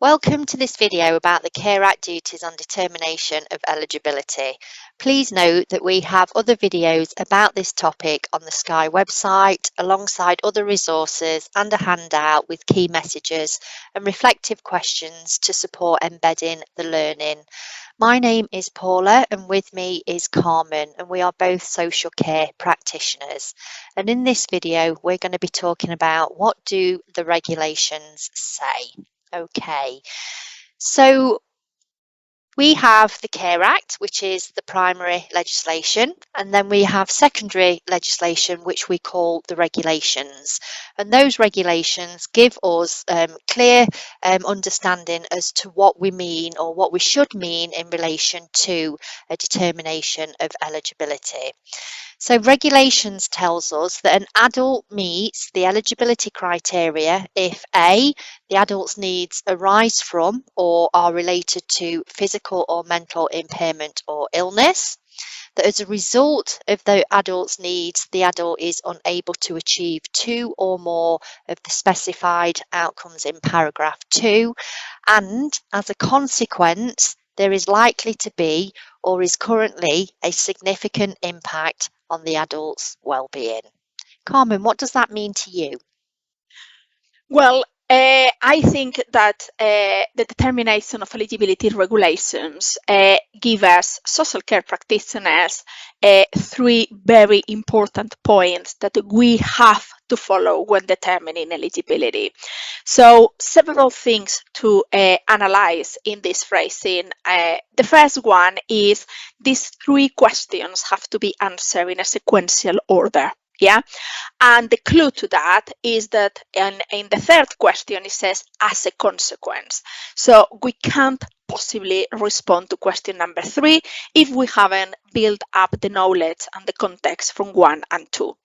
Welcome to this video about the Care Act duties on determination of eligibility. Please note that we have other videos about this topic on the Sky website, alongside other resources and a handout with key messages and reflective questions to support embedding the learning. My name is Paula and with me is Carmen, and we are both social care practitioners. And in this video, we're going to be talking about what do the regulations say. Okay, so we have the Care Act, which is the primary legislation, and then we have secondary legislation, which we call the regulations. And those regulations give us clear understanding as to what we mean or what we should mean in relation to a determination of eligibility. So regulations tells us that an adult meets the eligibility criteria if A, the adult's needs arise from or are related to physical or mental impairment or illness, that as a result of the adult's needs, the adult is unable to achieve two or more of the specified outcomes in paragraph 2, and as a consequence, there is likely to be or is currently a significant impact on the adult's well-being. Carmen, what does that mean to you? Well, I think that the determination of eligibility regulations give us social care practitioners three very important points that we have to follow when determining eligibility. So several things to analyze in this phrasing. The first one is these three questions have to be answered in a sequential order. Yeah, and the clue to that is that in the third question it says as a consequence. So we can't possibly respond to question number 3 if we haven't built up the knowledge and the context from 1 and 2.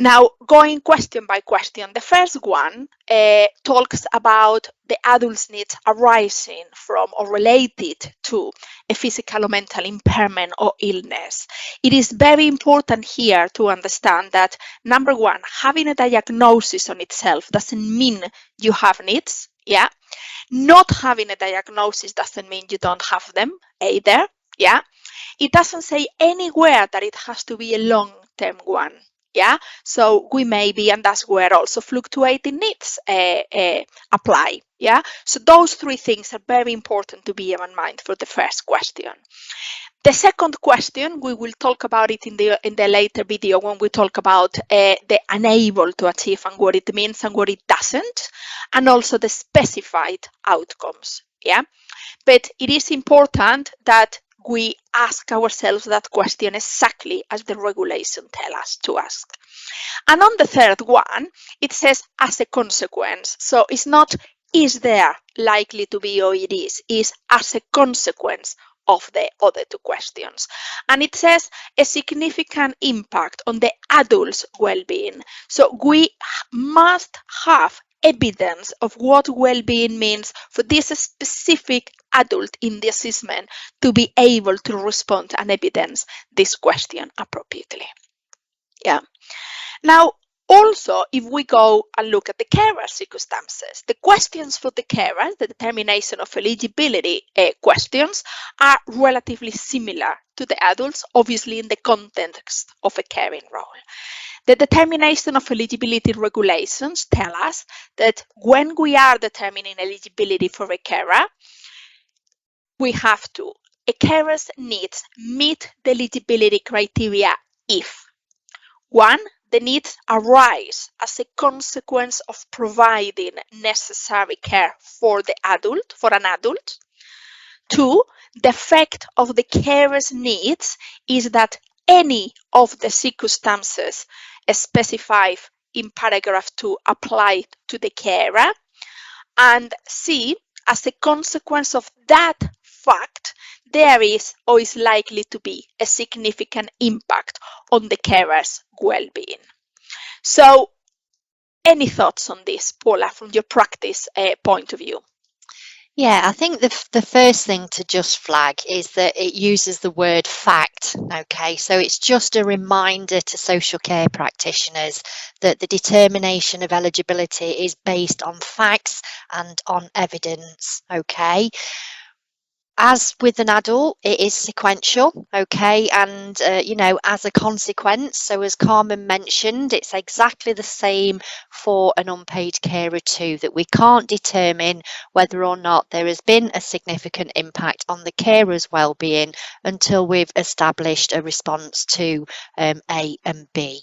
Now, going question by question, the first one talks about the adult's needs arising from or related to a physical or mental impairment or illness. It is very important here to understand that, number one, having a diagnosis on itself doesn't mean you have needs. Yeah. Not having a diagnosis doesn't mean you don't have them either. Yeah. It doesn't say anywhere that it has to be a long-term one. Yeah, so we may be, and that's where also fluctuating needs apply. Yeah, so those three things are very important to be in mind for the first question. The second question, we will talk about it in the later video when we talk about the unable to achieve and what it means and what it doesn't, and also the specified outcomes. Yeah, but it is important that we ask ourselves that question exactly as the regulation tells us to ask. And on the third one, it says as a consequence. So it's not is there likely to be or it is as a consequence of the other two questions. And it says a significant impact on the adult's well-being. So we must have evidence of what well-being means for this specific adult in the assessment to be able to respond and evidence this question appropriately. Yeah. Now, also, if we go and look at the carer circumstances, the questions for the carer, the determination of eligibility questions, are relatively similar to the adults, obviously in the context of a caring role. The determination of eligibility regulations tell us that when we are determining eligibility for a carer, we have to, a carer's needs meet the eligibility criteria if 1, the needs arise as a consequence of providing necessary care for an adult. 2, the effect of the carer's needs is that any of the circumstances specified in paragraph 2 apply to the carer. And C, as a consequence of that fact, there is or is likely to be a significant impact on the carer's well-being. So, any thoughts on this, Paula, from your practice point of view? Yeah, I think the first thing to just flag is that it uses the word fact. Okay, so it's just a reminder to social care practitioners that the determination of eligibility is based on facts and on evidence. Okay, as with an adult, it is sequential, okay, and as a consequence, so as Carmen mentioned, it's exactly the same for an unpaid carer too, that we can't determine whether or not there has been a significant impact on the carer's well-being until we've established a response to A and B.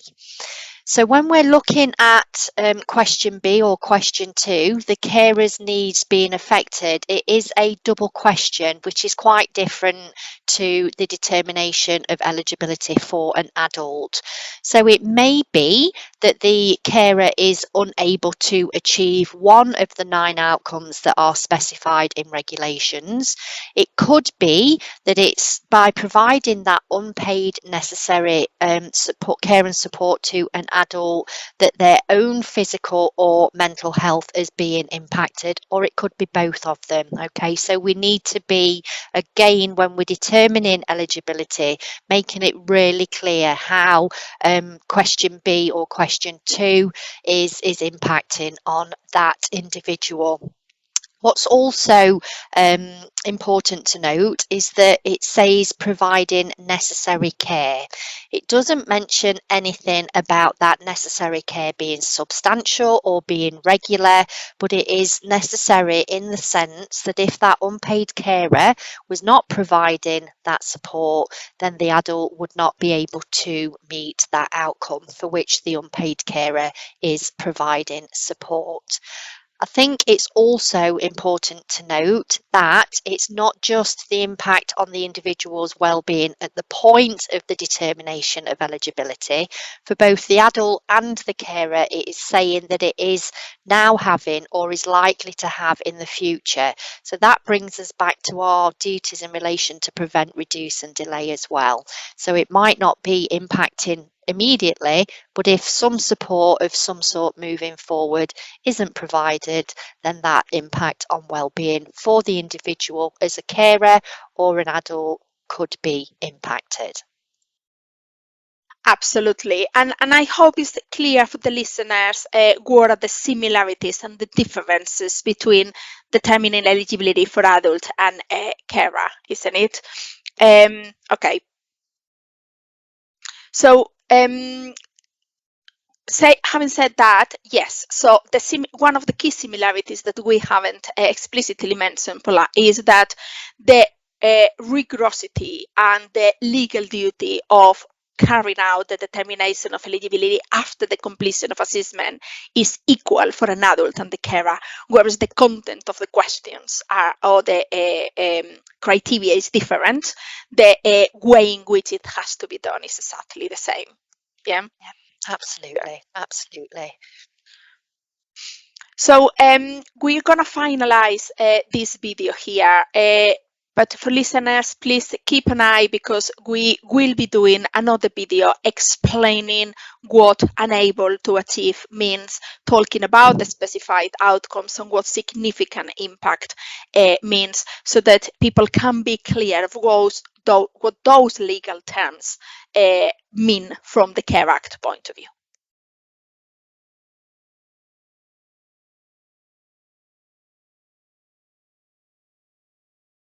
So when we're looking at question B or question 2, the carer's needs being affected, it is a double question, which is quite different to the determination of eligibility for an adult. So it may be that the carer is unable to achieve one of the 9 outcomes that are specified in regulations. It could be that it's by providing that unpaid necessary support, care and support to an adult, that their own physical or mental health is being impacted, or it could be both of them. Okay, so we need to be, again, when we're determining eligibility, making it really clear how question B or question 2 is impacting on that individual. What's also important to note is that it says providing necessary care. It doesn't mention anything about that necessary care being substantial or being regular, but it is necessary in the sense that if that unpaid carer was not providing that support, then the adult would not be able to meet that outcome for which the unpaid carer is providing support. I think it's also important to note that it's not just the impact on the individual's well-being at the point of the determination of eligibility. For both the adult and the carer, it is saying that it is now having or is likely to have in the future. So that brings us back to our duties in relation to prevent, reduce and delay as well. So it might not be impacting immediately, but if some support of some sort moving forward isn't provided, then that impact on well-being for the individual as a carer or an adult could be impacted. Absolutely. And I hope it's clear for the listeners what are the similarities and the differences between determining eligibility for adult and carer, isn't it? Okay. So having said that, yes, so one of the key similarities that we haven't explicitly mentioned, Paula, is that the rigorosity and the legal duty of carrying out the determination of eligibility after the completion of assessment is equal for an adult and the carer, whereas the content of the questions or the criteria is different. The way in which it has to be done is exactly the same. Yeah. Absolutely, absolutely. So we're going to finalize this video here. But for listeners, please keep an eye because we will be doing another video explaining what unable to achieve means, talking about the specified outcomes and what significant impact means, so that people can be clear of what those legal terms mean from the Care Act point of view.